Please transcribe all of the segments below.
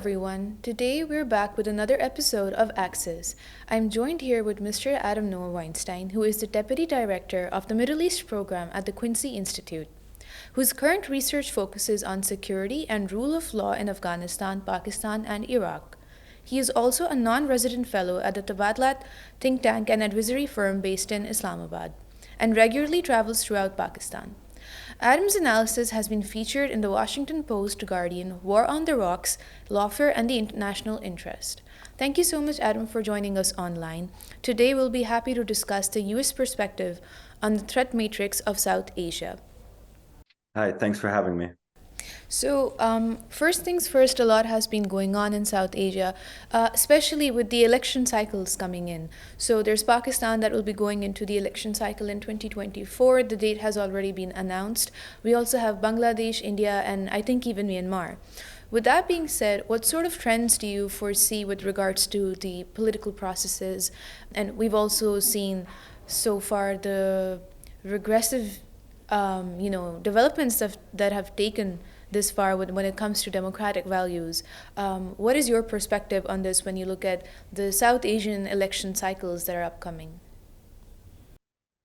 everyone. Today we're back with another episode of Access. I'm joined here with Mr. Adam Noah Weinstein, who is the Deputy Director of the Middle East Program at the Quincy Institute, whose current research focuses on security and rule of law in Afghanistan, Pakistan, and Iraq. He is also a non resident fellow at the Tabadlat think tank and advisory firm based in Islamabad, and regularly travels throughout Pakistan. Adams' analysis has been featured in the Washington Post, Guardian, War on the Rocks, Lawfare, and the International Interest. Thank you so much, Adam, for joining us online. Today, we'll be happy to discuss the U.S. perspective on the threat matrix of South Asia. Hi, thanks for having me. So, first things first, a lot has been going on in South Asia, especially with the election cycles coming in. So, there's Pakistan that will be going into the election cycle in 2024. The date has already been announced. We also have Bangladesh, India, and I think even Myanmar. With that being said, what sort of trends do you foresee with regards to the political processes? And we've also seen so far the regressive developments that have taken this far when it comes to democratic values. What is your perspective on this when you look at the South Asian election cycles that are upcoming?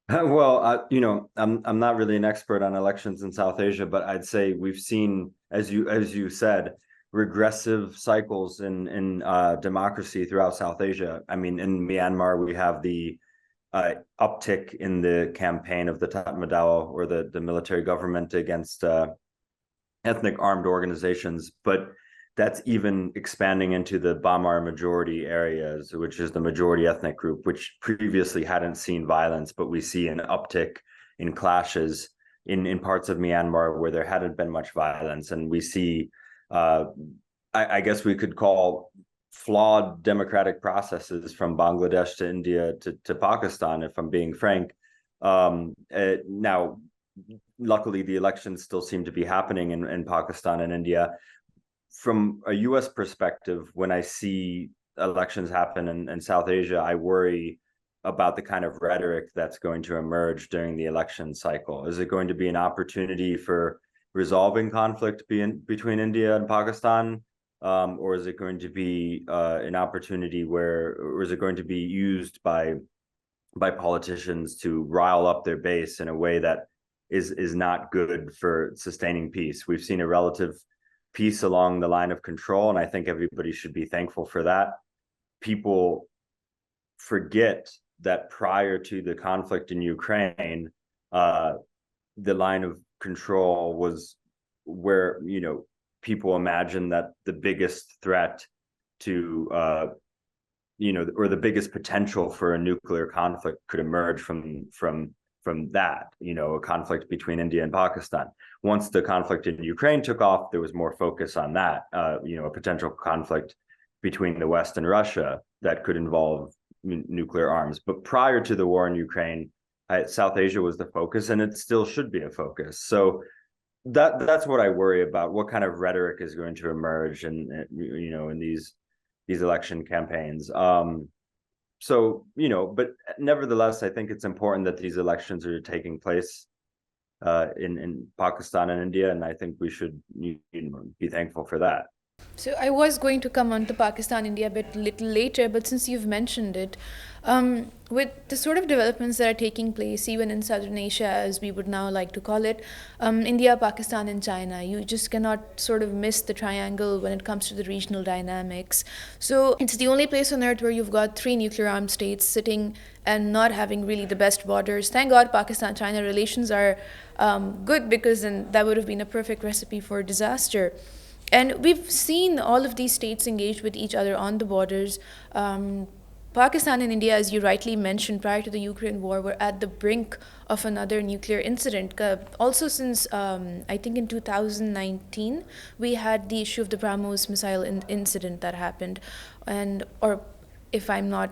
Well, I'm not really an expert on elections in South Asia, but I'd say we've seen, as you said, regressive cycles in democracy throughout South Asia. I mean, in Myanmar, we have the uptick in the campaign of the Tatmadaw, or the military government, against ethnic armed organizations, but that's even expanding into the Bamar majority areas, which is the majority ethnic group, which previously hadn't seen violence, but we see an uptick in clashes in parts of Myanmar where there hadn't been much violence. And we see, I guess we could call flawed democratic processes from Bangladesh to India to Pakistan, if I'm being frank. Now, luckily, the elections still seem to be happening in Pakistan and India. From a U.S. perspective, when I see elections happen in South Asia, I worry about the kind of rhetoric that's going to emerge during the election cycle. Is it going to be an opportunity for resolving conflict between India and Pakistan? Or is it going to be an opportunity or is it going to be used by politicians to rile up their base in a way that is not good for sustaining peace? We've seen a relative peace along the line of control, and I think everybody should be thankful for that. People forget that prior to the conflict in Ukraine, the line of control was where, people imagine that the biggest threat to, or the biggest potential for a nuclear conflict could emerge from that, a conflict between India and Pakistan. Once the conflict in Ukraine took off, there was more focus on that, a potential conflict between the West and Russia that could involve nuclear arms. But prior to the war in Ukraine, South Asia was the focus, and it still should be a focus. So that's what I worry about. What kind of rhetoric is going to emerge in these election campaigns? But nevertheless, I think it's important that these elections are taking place in Pakistan and India, and I think we should be thankful for that. So I was going to come on to Pakistan, India a little later, but since you've mentioned it, with the sort of developments that are taking place, even in Southern Asia, as we would now like to call it, India, Pakistan, and China, you just cannot sort of miss the triangle when it comes to the regional dynamics. So it's the only place on earth where you've got three nuclear armed states sitting and not having really the best borders. Thank God Pakistan-China relations are good, because then that would have been a perfect recipe for disaster. And we've seen all of these states engage with each other on the borders. Pakistan and India, as you rightly mentioned, prior to the Ukraine war, were at the brink of another nuclear incident. Also, since I think in 2019, we had the issue of the BrahMos missile incident that happened, or if I'm not,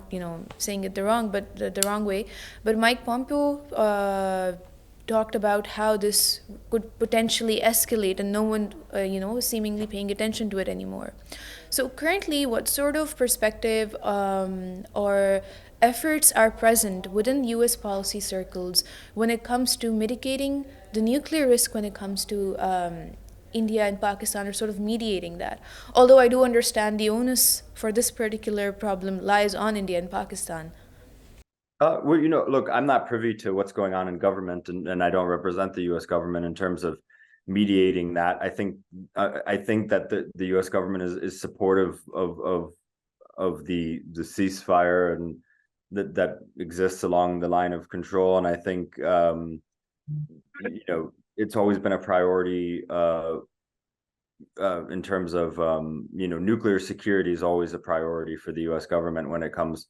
saying it the wrong way, but Mike Pompeo talked about how this could potentially escalate, and no one, was seemingly paying attention to it anymore. So currently, what sort of perspective or efforts are present within U.S. policy circles when it comes to mitigating the nuclear risk, when it comes to India and Pakistan are sort of mediating that. Although I do understand the onus for this particular problem lies on India and Pakistan. Well, look, I'm not privy to what's going on in government, and I don't represent the U.S. government in terms of mediating that. I think that the U.S. government is supportive of the ceasefire and that exists along the line of control, and I think it's always been a priority in terms of nuclear security is always a priority for the U.S. government when it comes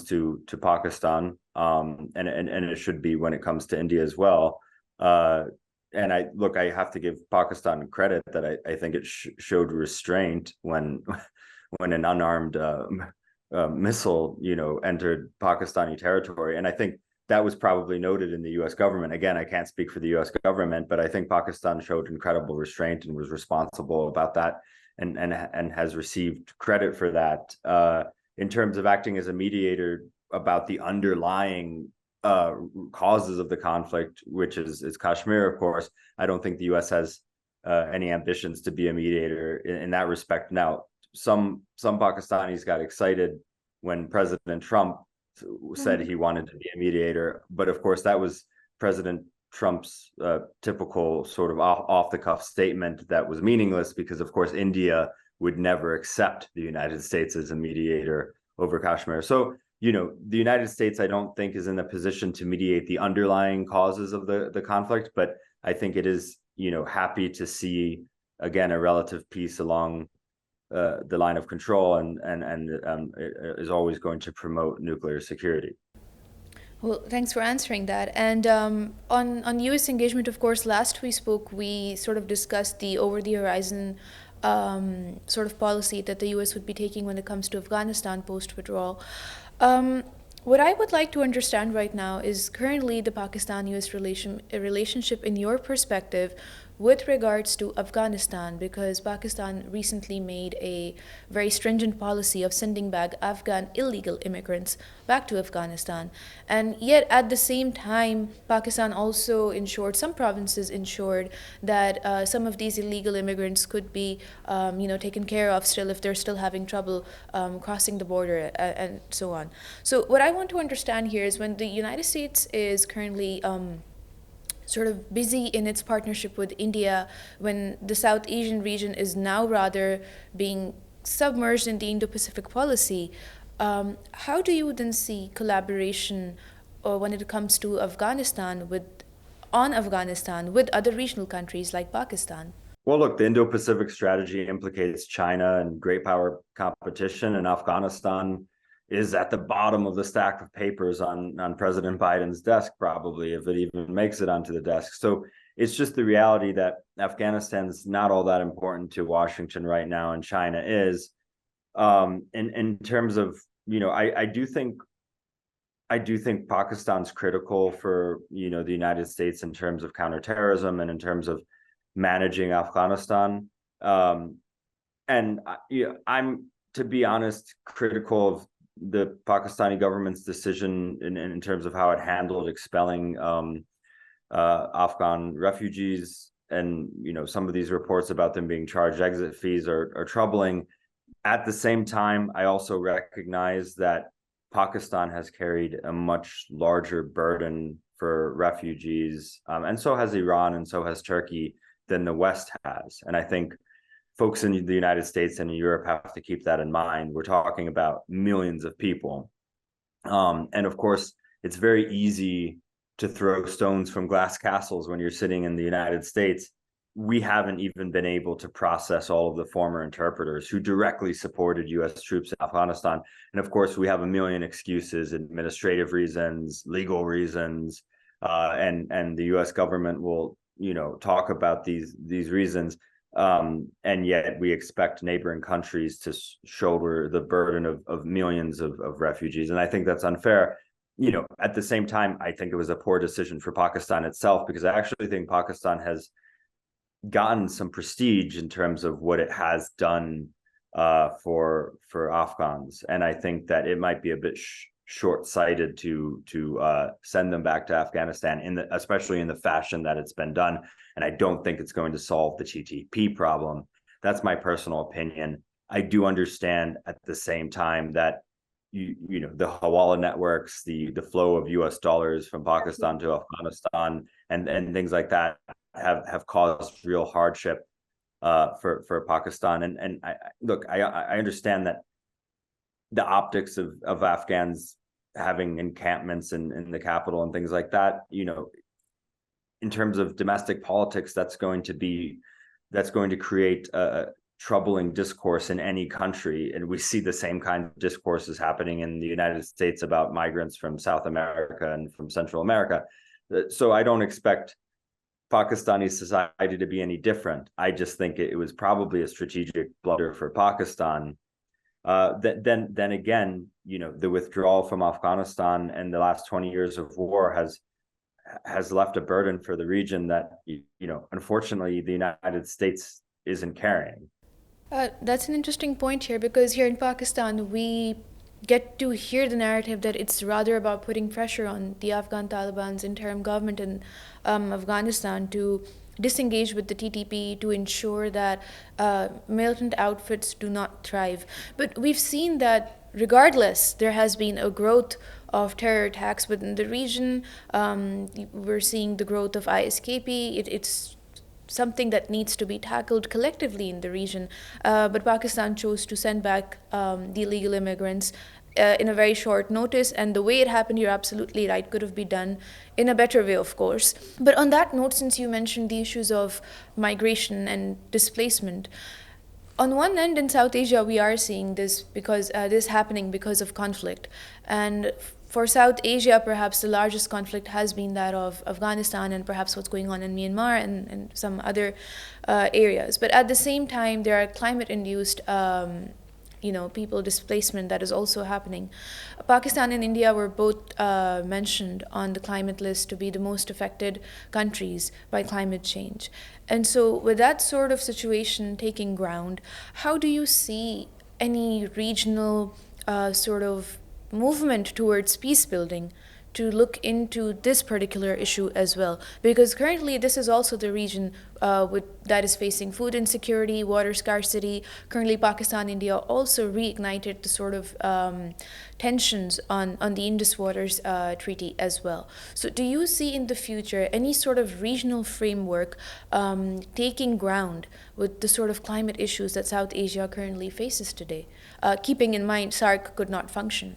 to Pakistan, and it should be when it comes to India as well. And I have to give Pakistan credit that I think it showed restraint when an unarmed missile, entered Pakistani territory. And I think that was probably noted in the U.S. government. Again, I can't speak for the U.S. government, but I think Pakistan showed incredible restraint and was responsible about that, and has received credit for that. In terms of acting as a mediator about the underlying causes of the conflict, which is Kashmir, of course, I don't think the U.S. has any ambitions to be a mediator in that respect. Now, some Pakistanis got excited when President Trump said he wanted to be a mediator, but of course that was President Trump's typical sort of off-the-cuff statement that was meaningless, because of course India would never accept the United States as a mediator over Kashmir. So, the United States, I don't think, is in a position to mediate the underlying causes of the conflict, but I think it is, happy to see, again, a relative peace along the line of control, and is always going to promote nuclear security. Well, thanks for answering that. And on U.S. engagement, of course, last we spoke, we sort of discussed the over-the-horizon sort of policy that the U.S. would be taking when it comes to Afghanistan post-withdrawal. What I would like to understand right now is currently the Pakistan-U.S. relationship in your perspective with regards to Afghanistan, because Pakistan recently made a very stringent policy of sending back Afghan illegal immigrants back to Afghanistan. And yet at the same time, Pakistan also ensured, some provinces ensured that some of these illegal immigrants could be taken care of still if they're still having trouble crossing the border, and so on. So what I want to understand here is, when the United States is currently sort of busy in its partnership with India, when the South Asian region is now rather being submerged in the Indo-Pacific policy, how do you then see collaboration when it comes to Afghanistan with other regional countries like Pakistan? Well, look, the Indo-Pacific strategy implicates China and great power competition, and Afghanistan is at the bottom of the stack of papers on President Biden's desk, probably, if it even makes it onto the desk. So it's just the reality that Afghanistan's not all that important to Washington right now, and China is. In terms of, I do think Pakistan's critical for, the United States in terms of counterterrorism and in terms of managing Afghanistan. And I'm, to be honest, critical of the Pakistani government's decision in terms of how it handled expelling Afghan refugees, and some of these reports about them being charged exit fees are troubling. At the same time, I also recognize that Pakistan has carried a much larger burden for refugees, and so has Iran, and so has Turkey, than the West has. And I think folks in the United States and in Europe have to keep that in mind. We're talking about millions of people. And of course, it's very easy to throw stones from glass castles when you're sitting in the United States. We haven't even been able to process all of the former interpreters who directly supported U.S. troops in Afghanistan. And of course, we have a million excuses, administrative reasons, legal reasons, and the U.S. government will, talk about these reasons. And yet we expect neighboring countries to shoulder the burden of millions of refugees. And I think that's unfair. At the same time, I think it was a poor decision for Pakistan itself, because I actually think Pakistan has gotten some prestige in terms of what it has done for Afghans. And I think that it might be a bit short-sighted to send them back to Afghanistan especially in the fashion that it's been done. And I don't think it's going to solve the TTP problem. That's my personal opinion. I do understand at the same time that you know the Hawala networks, the flow of U.S. dollars from Pakistan to Afghanistan, and things like that have caused real hardship for Pakistan. And I understand that the optics of Afghans having encampments in the capital and things like that, you know, in terms of domestic politics, that's going to create a troubling discourse in any country. And we see the same kind of discourses happening in the United States about migrants from South America and from Central America. So I don't expect Pakistani society to be any different. I just think it was probably a strategic blunder for Pakistan. Then again, you know, the withdrawal from Afghanistan and the last 20 years of war has left a burden for the region that, you know, unfortunately the United States isn't carrying. That's an interesting point here, because here in Pakistan, we get to hear the narrative that it's rather about putting pressure on the Afghan Taliban's interim government in Afghanistan to disengage with the TTP, to ensure that militant outfits do not thrive. But we've seen that regardless, there has been a growth of terror attacks within the region. We're seeing the growth of ISKP. It's something that needs to be tackled collectively in the region. But Pakistan chose to send back the illegal immigrants in a very short notice. And the way it happened, you're absolutely right, could have been done in a better way, of course. But on that note, since you mentioned the issues of migration and displacement, on one end in South Asia, we are seeing this because this happening because of conflict. And for South Asia, perhaps the largest conflict has been that of Afghanistan and perhaps what's going on in Myanmar and some other areas. But at the same time, there are climate-induced people displacement that is also happening. Pakistan and India were both mentioned on the climate list to be the most affected countries by climate change. And so with that sort of situation taking ground, how do you see any regional sort of movement towards peace building to look into this particular issue as well? Because currently this is also the region that is facing food insecurity, water scarcity. Currently Pakistan, India also reignited the sort of tensions on the Indus Waters Treaty as well. So do you see in the future any sort of regional framework taking ground with the sort of climate issues that South Asia currently faces today, keeping in mind SARC could not function?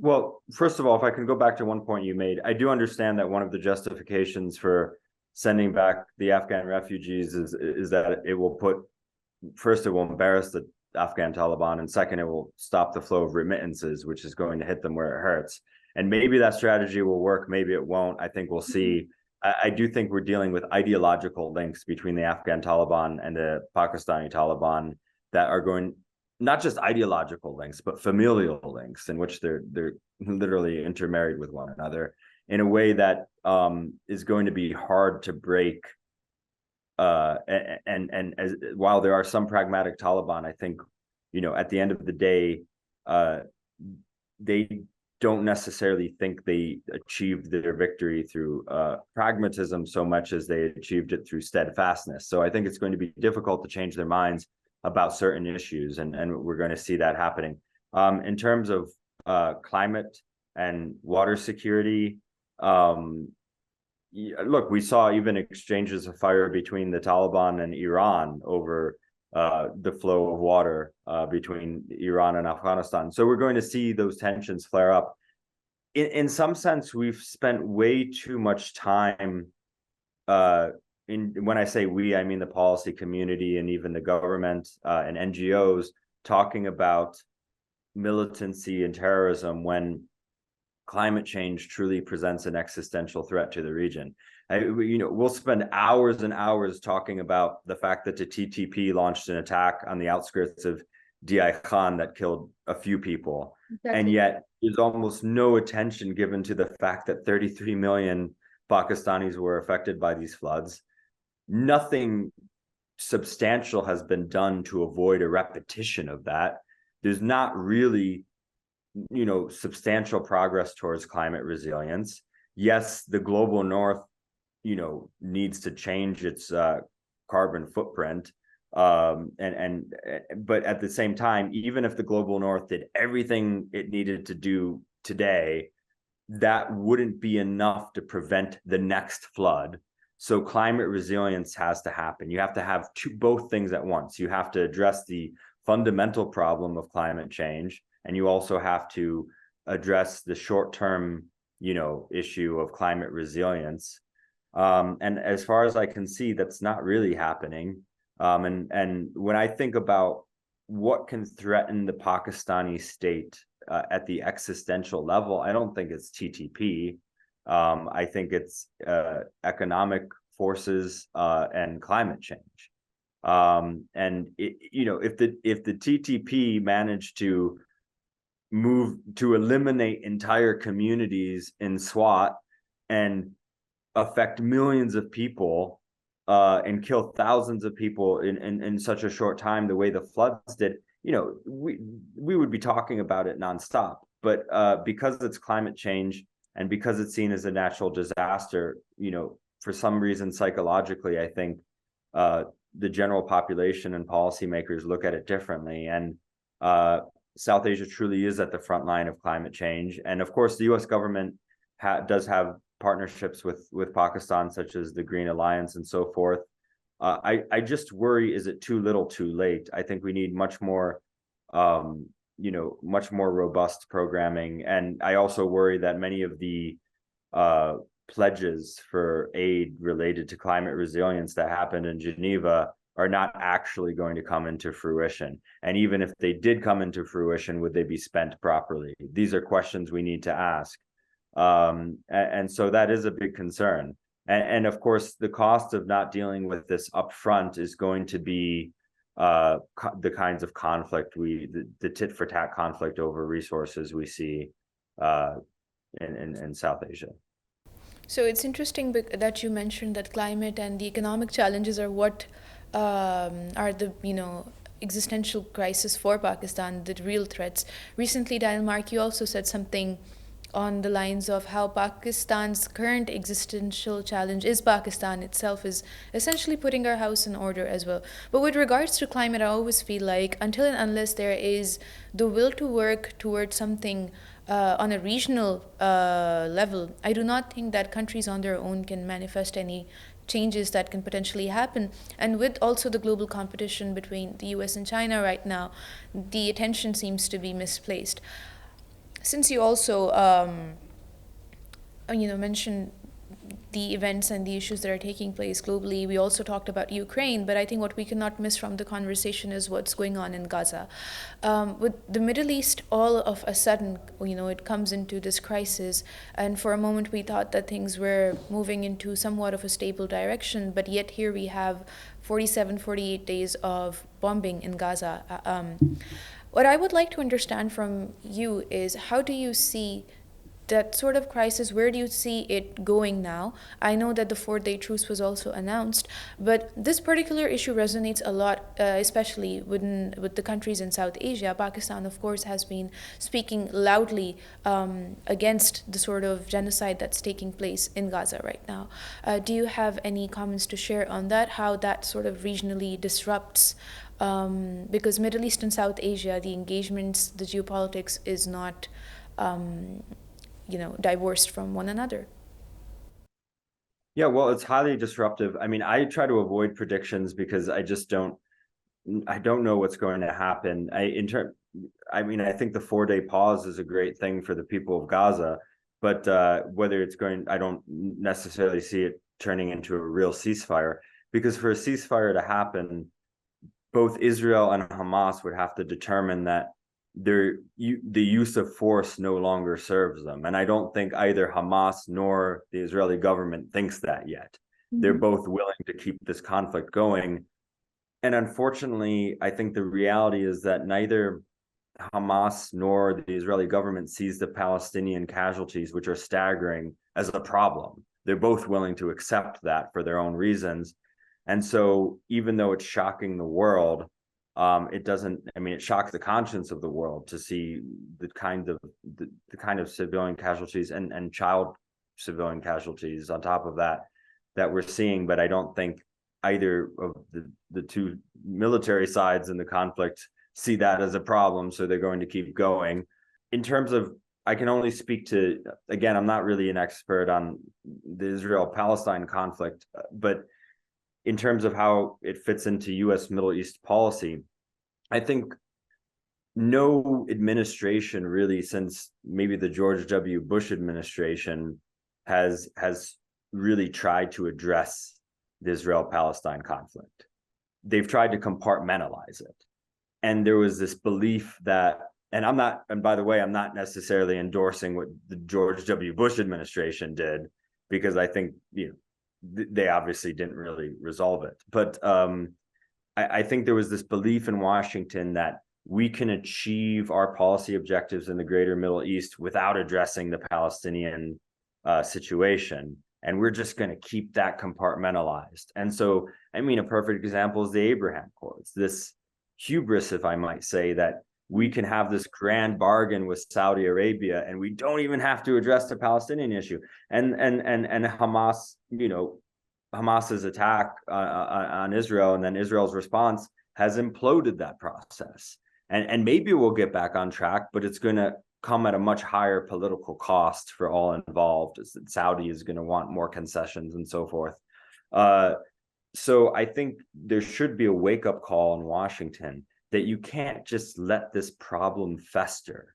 Well, first of all, if I can go back to one point you made, I do understand that one of the justifications for sending back the Afghan refugees is that it will it will embarrass the Afghan Taliban, and second, it will stop the flow of remittances, which is going to hit them where it hurts. And maybe that strategy will work, maybe it won't. I think we'll see. I do think we're dealing with ideological links between the Afghan Taliban and the Pakistani Taliban that are going, not just ideological links, but familial links in which they're literally intermarried with one another in a way that is going to be hard to break. And as while there are some pragmatic Taliban, I think, you know, at the end of the day, they don't necessarily think they achieved their victory through pragmatism so much as they achieved it through steadfastness. So I think it's going to be difficult to change their minds about certain issues, and we're going to see that happening. In terms of climate and water security, look, we saw even exchanges of fire between the Taliban and Iran over the flow of water between Iran and Afghanistan. So we're going to see those tensions flare up. In some sense, we've spent way too much time when I say we, I mean the policy community and even the government and NGOs talking about militancy and terrorism when climate change truly presents an existential threat to the region. We'll spend hours and hours talking about the fact that the TTP launched an attack on the outskirts of Diyai Khan that killed a few people. Exactly. And yet there's almost no attention given to the fact that 33 million Pakistanis were affected by these floods. Nothing substantial has been done to avoid a repetition of that. There's not really substantial progress towards climate resilience. Yes, the global north, needs to change its carbon footprint. But at the same time, even if the global north did everything it needed to do today, that wouldn't be enough to prevent the next flood. So climate resilience has to happen. You have to have both things at once. You have to address the fundamental problem of climate change, and you also have to address the short-term, issue of climate resilience. And as far as I can see, that's not really happening. And when I think about what can threaten the Pakistani state at the existential level, I don't think it's TTP. I think it's economic forces and climate change. And if the TTP managed to eliminate entire communities in SWAT and affect millions of people and kill thousands of people in such a short time, the way the floods did, we would be talking about it nonstop. But because it's climate change and because it's seen as a natural disaster, for some reason, psychologically, I think the general population and policymakers look at it differently. And South Asia truly is at the front line of climate change. And of course, the US government does have partnerships with Pakistan, such as the Green Alliance and so forth. I just worry, is it too little too late? I think we need much more much more robust programming. And I also worry that many of the pledges for aid related to climate resilience that happened in Geneva are not actually going to come into fruition. And even if they did come into fruition, would they be spent properly? These are questions we need to ask. And so that is a big concern. And of course, the cost of not dealing with this upfront is going to be the kinds of conflict the tit for tat conflict over resources we see in South Asia. So it's interesting that you mentioned that climate and the economic challenges are what are the existential crisis for Pakistan, the real threats. Recently, Daniel Mark, you also said something on the lines of how Pakistan's current existential challenge is Pakistan itself is essentially putting our house in order as well. But with regards to climate, I always feel like until and unless there is the will to work towards something on a regional level, I do not think that countries on their own can manifest any changes that can potentially happen. And with also the global competition between the US and China right now, the attention seems to be misplaced. Since you also mentioned the events and the issues that are taking place globally, we also talked about Ukraine, but I think what we cannot miss from the conversation is what's going on in Gaza. With the Middle East, all of a sudden, it comes into this crisis, and for a moment we thought that things were moving into somewhat of a stable direction, but yet here we have 47, 48 days of bombing in Gaza. What I would like to understand from you is, how do you see that sort of crisis? Where do you see it going now? I know that the 4-day truce was also announced, but this particular issue resonates a lot, especially with the countries in South Asia. Pakistan, of course, has been speaking loudly against the sort of genocide that's taking place in Gaza right now. Do you have any comments to share on that, how that sort of regionally disrupts because Middle East and South Asia, the engagements, the geopolitics is not, divorced from one another? Yeah, well, it's highly disruptive. I mean, I try to avoid predictions because I don't know what's going to happen. I think the 4-day pause is a great thing for the people of Gaza, but whether it's I don't necessarily see it turning into a real ceasefire, because for a ceasefire to happen, both Israel and Hamas would have to determine that the use of force no longer serves them. And I don't think either Hamas nor the Israeli government thinks that yet. Mm-hmm. They're both willing to keep this conflict going. And unfortunately, I think the reality is that neither Hamas nor the Israeli government sees the Palestinian casualties, which are staggering, as a problem. They're both willing to accept that for their own reasons. And so even though it's shocking the world, It doesn't, I mean, it shocks the conscience of the world to see the kind of civilian casualties and child civilian casualties on top of that we're seeing. But I don't think either of the two military sides in the conflict see that as a problem, so they're going to keep going. In terms of, I can only speak to, again, I'm not really an expert on the Israel-Palestine conflict, but in terms of how it fits into U.S. Middle East policy, I think no administration really since maybe the George W. Bush administration has really tried to address the Israel-Palestine conflict. They've tried to compartmentalize it. And there was this belief that, and by the way, I'm not necessarily endorsing what the George W. Bush administration did, because I think, they obviously didn't really resolve it. But I think there was this belief in Washington that we can achieve our policy objectives in the greater Middle East without addressing the Palestinian situation. And we're just going to keep that compartmentalized. And so, I mean, a perfect example is the Abraham Accords, this hubris, if I might say, that we can have this grand bargain with Saudi Arabia and we don't even have to address the Palestinian issue. And Hamas, Hamas's attack on Israel and then Israel's response has imploded that process. And maybe we'll get back on track, but it's going to come at a much higher political cost for all involved. Saudi is going to want more concessions and so forth. So I think there should be a wake-up call in Washington that you can't just let this problem fester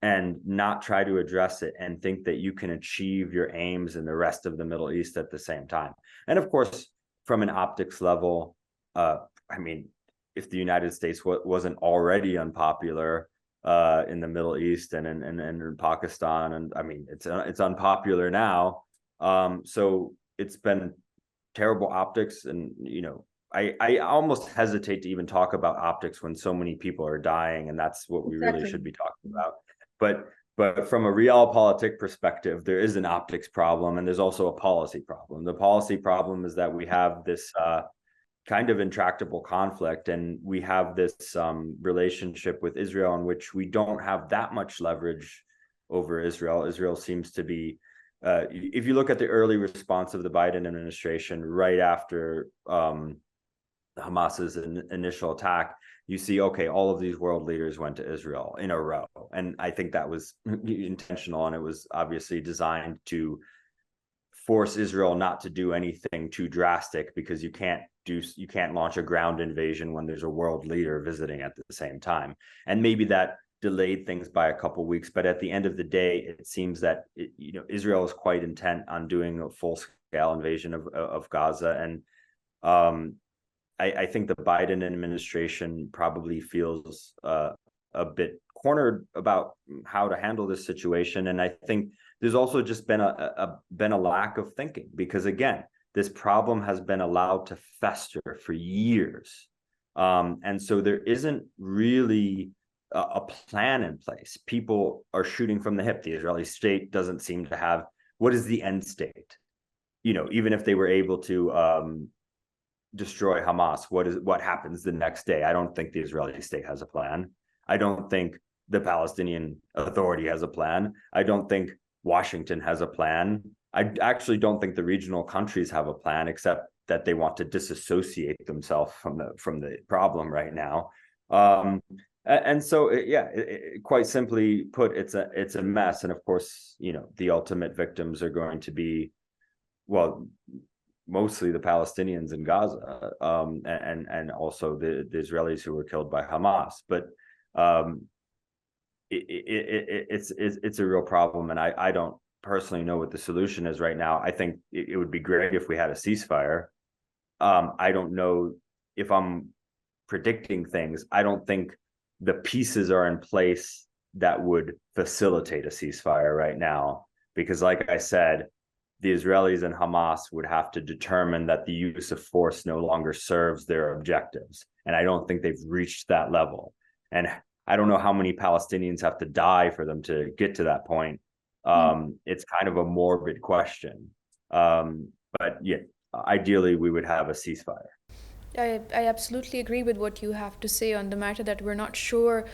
and not try to address it and think that you can achieve your aims in the rest of the Middle East at the same time. And of course, from an optics level, I mean, if the United States wasn't already unpopular in the Middle East and in Pakistan, and I mean, it's unpopular now. So it's been terrible optics, and I almost hesitate to even talk about optics when so many people are dying, and that's what we really should be talking about. But from a realpolitik perspective, there is an optics problem, and there's also a policy problem. The policy problem is that we have this kind of intractable conflict, and we have this relationship with Israel in which we don't have that much leverage over Israel. Israel seems to be, if you look at the early response of the Biden administration right after Hamas's initial attack, you see, okay, all of these world leaders went to Israel in a row. And I think that was intentional, and it was obviously designed to force Israel not to do anything too drastic, because you can't launch a ground invasion when there's a world leader visiting at the same time. And maybe that delayed things by a couple of weeks, but at the end of the day, it seems that Israel is quite intent on doing a full-scale invasion of Gaza. And I think the Biden administration probably feels a bit cornered about how to handle this situation. And I think there's also just been a lack of thinking, because again, this problem has been allowed to fester for years. And so there isn't really a plan in place. People are shooting from the hip. The Israeli state doesn't seem to have, what is the end state? Even if they were able to destroy Hamas, what happens the next day? I don't think the Israeli state has a plan. I don't think the Palestinian Authority has a plan. I don't think Washington has a plan. I actually don't think the regional countries have a plan, except that they want to disassociate themselves from the problem right now. And so, quite simply put, it's a mess. And of course, the ultimate victims are going to be, well, mostly the Palestinians in Gaza, and also the Israelis who were killed by Hamas. But it's a real problem, and I don't personally know what the solution is right now. I think it would be great if we had a ceasefire. I don't know if I'm predicting things. I don't think the pieces are in place that would facilitate a ceasefire right now, because like I said, the Israelis and Hamas would have to determine that the use of force no longer serves their objectives. And I don't think they've reached that level. And I don't know how many Palestinians have to die for them to get to that point. It's kind of a morbid question. But yeah, ideally we would have a ceasefire. I absolutely agree with what you have to say on the matter that we're not sure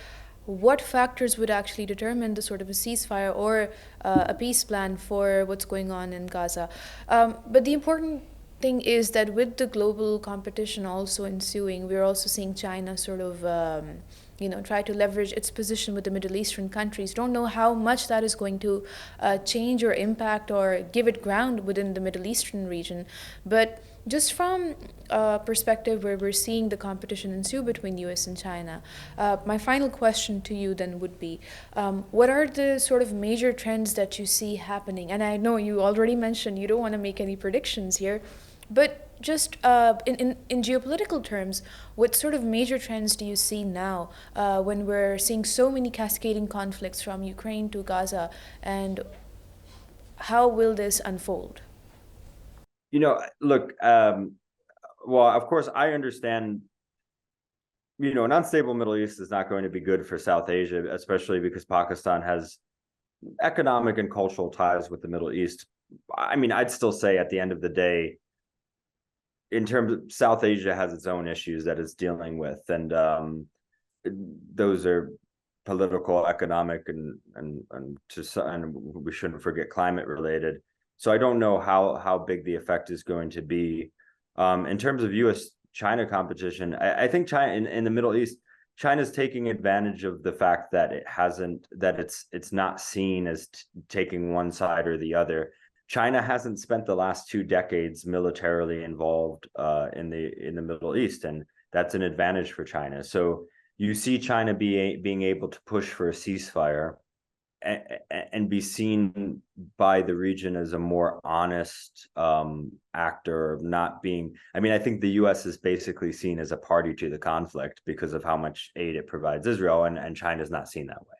what factors would actually determine the sort of a ceasefire or a peace plan for what's going on in Gaza. But the important thing is that with the global competition also ensuing, we're also seeing China sort of try to leverage its position with the Middle Eastern countries. Don't know how much that is going to change or impact or give it ground within the Middle Eastern region. But just from a perspective where we're seeing the competition ensue between US and China, my final question to you then would be, what are the sort of major trends that you see happening? And I know you already mentioned you don't want to make any predictions here, but just in geopolitical terms, what sort of major trends do you see now when we're seeing so many cascading conflicts from Ukraine to Gaza, and how will this unfold? Look, well, of course, I understand, an unstable Middle East is not going to be good for South Asia, especially because Pakistan has economic and cultural ties with the Middle East. I mean, I'd still say at the end of the day, in terms of South Asia has its own issues that it's dealing with, and those are political, economic, and we shouldn't forget climate related. So I don't know how big the effect is going to be. In terms of U.S. China competition, I think China in the Middle East, China's taking advantage of the fact that it's not seen as taking one side or the other. China hasn't spent the last 2 decades militarily involved in the Middle East, and that's an advantage for China. So you see China being able to push for a ceasefire and be seen by the region as a more honest actor, not being. I mean, I think the U.S. is basically seen as a party to the conflict because of how much aid it provides Israel, and China's not seen that way.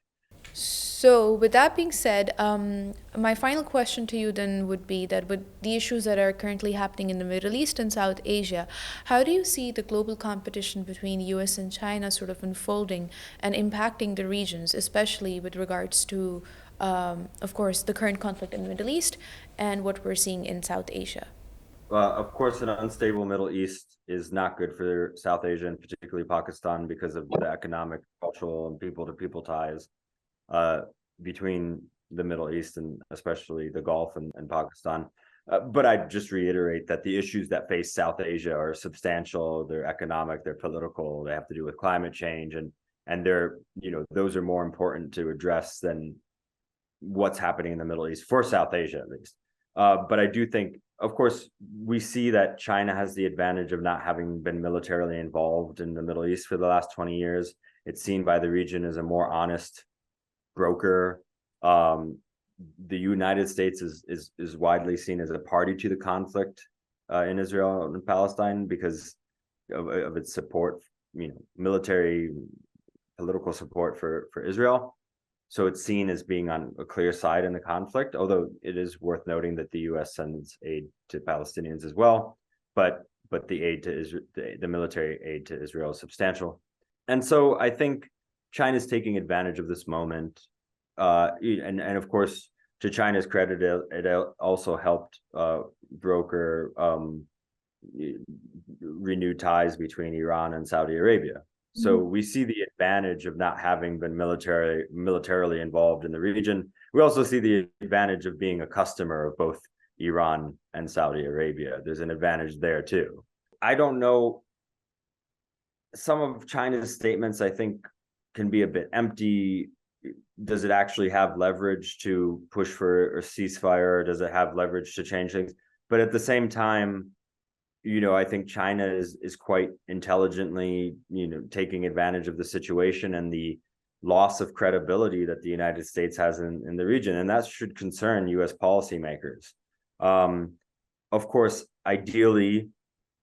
So, with that being said, my final question to you then would be that with the issues that are currently happening in the Middle East and South Asia, how do you see the global competition between US and China sort of unfolding and impacting the regions, especially with regards to, of course, the current conflict in the Middle East and what we're seeing in South Asia? Of course, an unstable Middle East is not good for South Asia, and particularly Pakistan, because of the economic, cultural, and people-to-people ties uh, between the Middle East and especially the Gulf and Pakistan. But I'd just reiterate that the issues that face South Asia are substantial. They're economic, they're political, they have to do with climate change, and they're those are more important to address than what's happening in the Middle East for South Asia at least. But I do think, of course, we see that China has the advantage of not having been militarily involved in the Middle East for the last 20 years. It's seen by the region as a more honest broker. The United States is widely seen as a party to the conflict in Israel and Palestine because of its support, military, political support for Israel. So it's seen as being on a clear side in the conflict, although it is worth noting that the U.S. sends aid to Palestinians as well. But the aid to Israel, the military aid to Israel is substantial. And so I think China's taking advantage of this moment. And of course, to China's credit, it also helped broker renewed ties between Iran and Saudi Arabia. So we see the advantage of not having been militarily involved in the region. We also see the advantage of being a customer of both Iran and Saudi Arabia. There's an advantage there too. I don't know. Some of China's statements, I think, can be a bit empty. Does it actually have leverage to push for a ceasefire? Does it have leverage to change things? But at the same time, I think China is quite intelligently, taking advantage of the situation and the loss of credibility that the United States has in the region, and that should concern U.S. policymakers. Of course, ideally,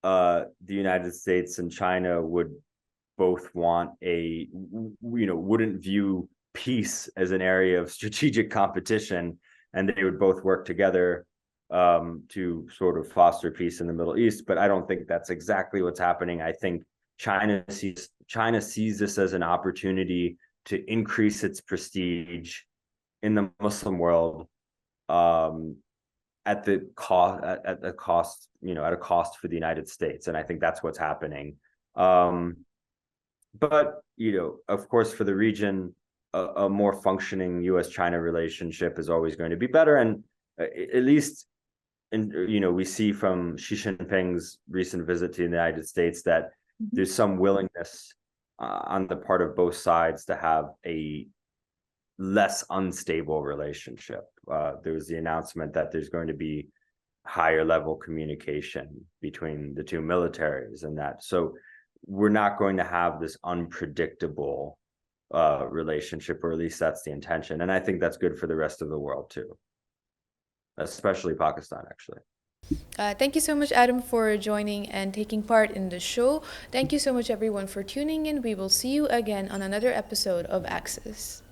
the United States and China would both want wouldn't view peace as an area of strategic competition, and they would both work together to sort of foster peace in the Middle East. But I don't think that's exactly what's happening. I think China sees this as an opportunity to increase its prestige in the Muslim world, at the cost at the cost, at a cost for the United States. And I think that's what's happening. But of course, for the region, a more functioning U.S.-China relationship is always going to be better. And at least, we see from Xi Jinping's recent visit to the United States that there's some willingness on the part of both sides to have a less unstable relationship. There was the announcement that there's going to be higher level communication between the two militaries, and that so we're not going to have this unpredictable relationship, or at least that's the intention. And I think that's good for the rest of the world too, especially Pakistan, actually. Thank you so much, Adam, for joining and taking part in the show. Thank you so much, everyone, for tuning in. We will see you again on another episode of Access.